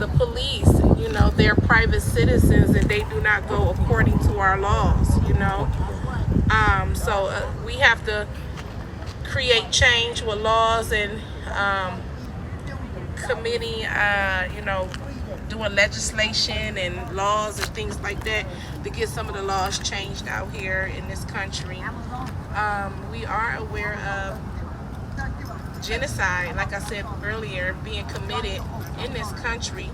the police, you know, they're private citizens and they do not go according to our laws, you know. So we have to create change with laws and committee, you know, doing legislation and laws and things like that to get some of the laws changed out here in this country. We are aware of genocide, like I said earlier, being committed in this country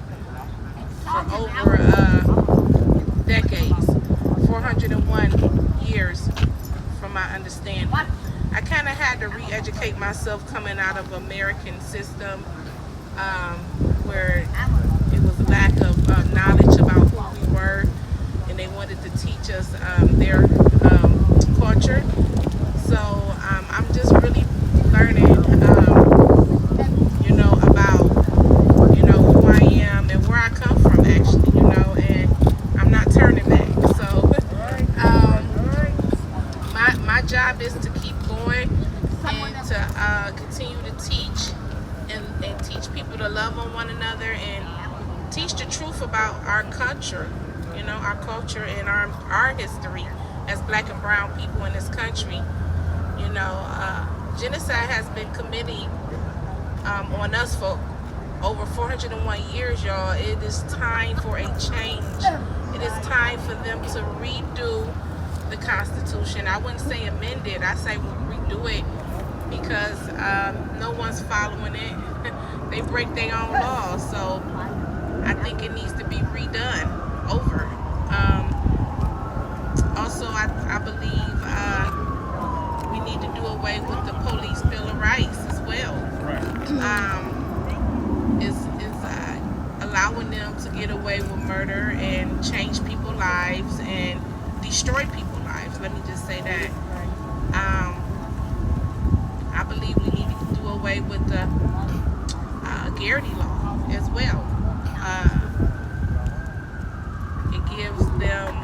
for over decades, 401 years from my understanding. I kind of had to re-educate myself coming out of American system where it was a lack of knowledge about who we were, and they wanted to teach us their culture. So I'm just really learning, you know, about, you know, who I am and where I come from, actually, you know, and I'm not turning back. So my job is to keep going and to continue to teach and teach people to love on one another and teach the truth about our culture, you know, our culture and our history as black and brown people in this country. You know, genocide has been committed on us for over 401 years, y'all. It is time for a change. It is time for them to redo the Constitution. I wouldn't say amend it. I say redo it because no one's following it. They break their own laws. So I think it needs to be redone over. Also, I believe we need to do away with the police bill of rights as well. Is allowing them to get away with murder and change people's lives and destroy people's lives. Let me just say that. I believe we need to do away with the Garrity law as well. It gives them,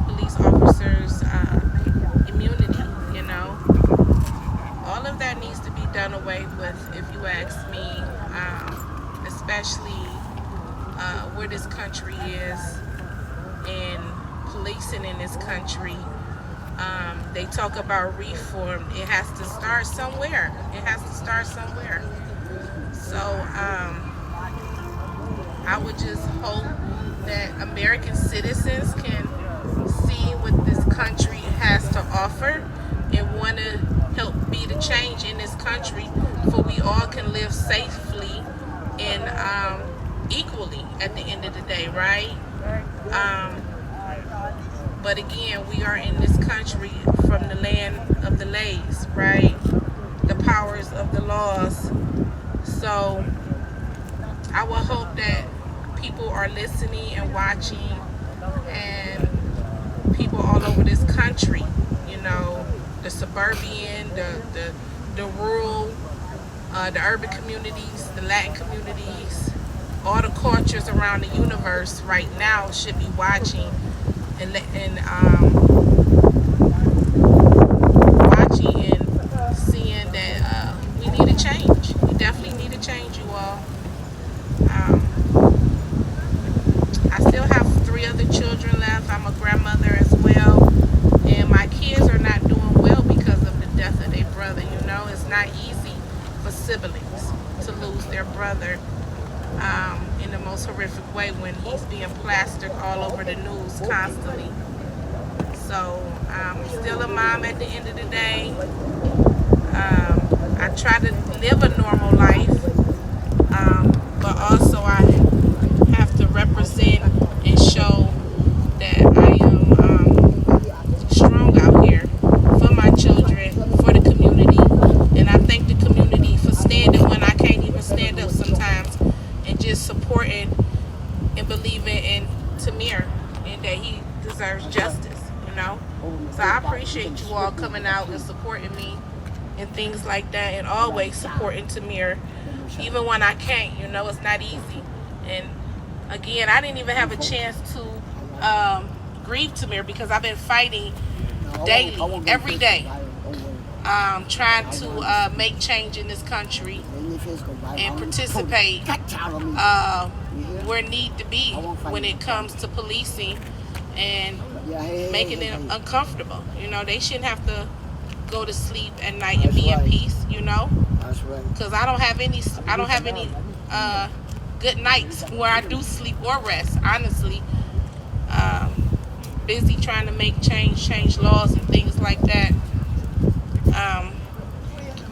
police officers, immunity, you know. All of that needs to be done away with, if you ask me, especially where this country is and policing in this country. They talk about reform. It has to start somewhere. It has to start somewhere. So I would just hope that American citizens can see what this country has to offer and want to help be the change in this country for we all can live safely and equally at the end of the day, right? But again, we are in this country from the land of the lays, right? The powers of the laws. So I will hope that people are listening and watching, and people all over this country, you know, the suburban, the rural, the urban communities, the Latin communities, all the cultures around the universe right now should be watching and watching and seeing that we need a change. We definitely need a change, you all. I still have 3 other children left. I'm a grandmother as well, and my kids are not doing well because of the death of their brother. You know, it's not easy for siblings to lose their brother in the most horrific way when he's being plastered all over the news constantly. So I'm still a mom at the end of the day. I try to live a normal life, but also I have to represent and show that I am strong out here for my children, for the community, and I thank the community for standing when I can't even stand up sometimes, and just supporting and believing in Tamir and that he deserves justice, you know. So I appreciate you all coming out and supporting me and things like that, and always supporting Tamir, even when I can't, you know. It's not easy. And again, I didn't even have a chance to grieve Tamir because I've been fighting daily, every day, trying to make change in this country and participate where need to be when it comes to policing and making them uncomfortable. You know, they shouldn't have to go to sleep at night and be in peace. You know, because I don't have any good nights where I do sleep or rest. Honestly, busy trying to make change laws and things like that.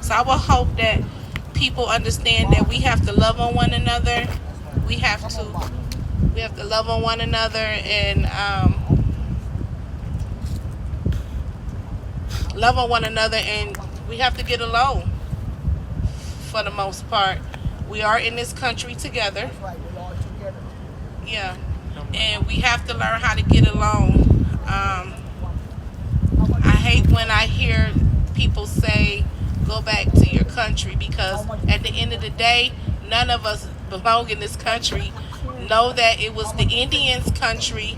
So I will hope that people understand that we have to love on one another. We have to love on one another and love on one another, and we have to get along for the most part. We are in this country together. Yeah. And we have to learn how to get along. I hate when I hear people say, go back to your country, because at the end of the day, none of us belong in this country. Know that it was the Indians' country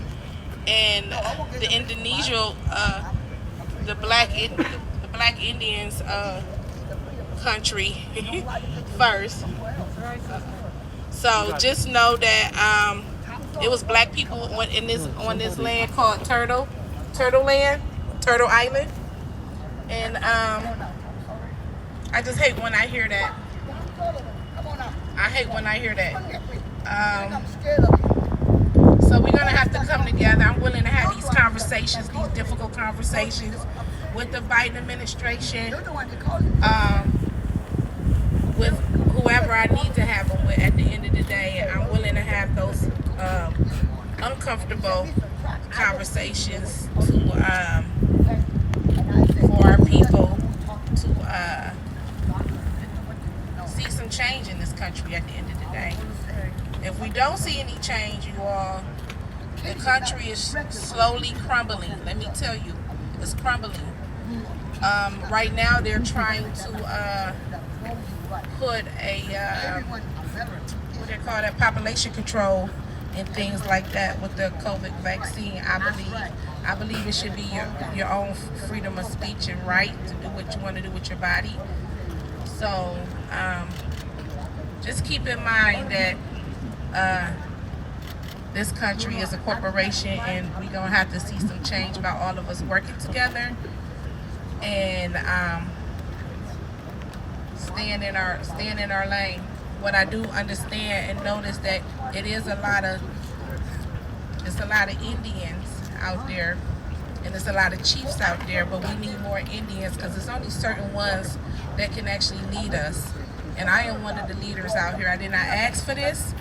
and the Indonesia, the black Indians' country first. So just know that it was black people on this land called Turtle Island, and I just hate when I hear that. So we're gonna have to come together. I'm willing to have these conversations, these difficult conversations, with the Biden administration, with whoever I need to have them with. At the end of the day, I'm willing to have those uncomfortable conversations for our people to see some change in this country at the end of the day. If we don't see any change, you all, the country is slowly crumbling. Let me tell you, it's crumbling. Right now, they're trying to put a what they call that, population control and things like that with the COVID vaccine. I believe it should be your own freedom of speech and right to do what you want to do with your body. So just keep in mind that this country is a corporation, and we're gonna have to see some change about all of us working together and staying in our lane. What I do understand and notice that it's a lot of Indians out there, and there's a lot of chiefs out there, but we need more Indians, because there's only certain ones that can actually lead us. And I am one of the leaders out here. I did not ask for this.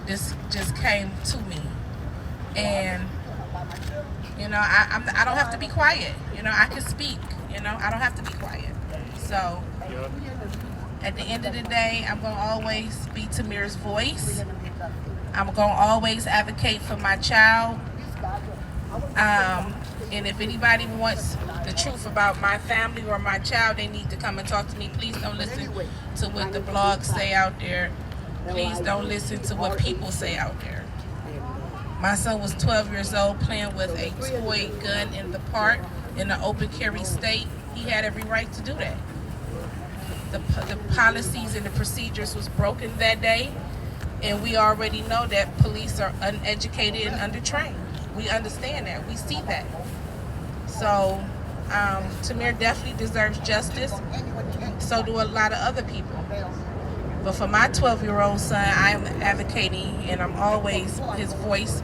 This just came to me. And, you know, I don't have to be quiet. You know, I can speak. You know, I don't have to be quiet. So, at the end of the day, I'm going to always be Tamir's voice. I'm going to always advocate for my child. And if anybody wants the truth about my family or my child, they need to come and talk to me. Please don't listen to what the blogs say out there. Please don't listen to what people say out there. My son was 12 years old playing with a toy gun in the park in an open carry state. He had every right to do that. The policies and the procedures was broken that day, and we already know that police are uneducated and undertrained. We understand that. We see that. So Tamir definitely deserves justice. So do a lot of other people. But for my 12-year-old son, I am advocating, and I'm always his voice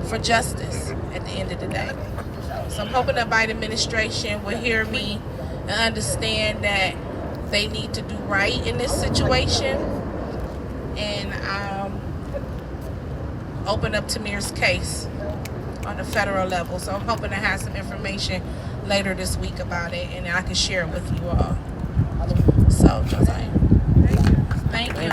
for justice at the end of the day. So I'm hoping the Biden administration will hear me and understand that they need to do right in this situation, and open up Tamir's case on the federal level. So I'm hoping to have some information later this week about it, and I can share it with you all. So, Josiah, thank you.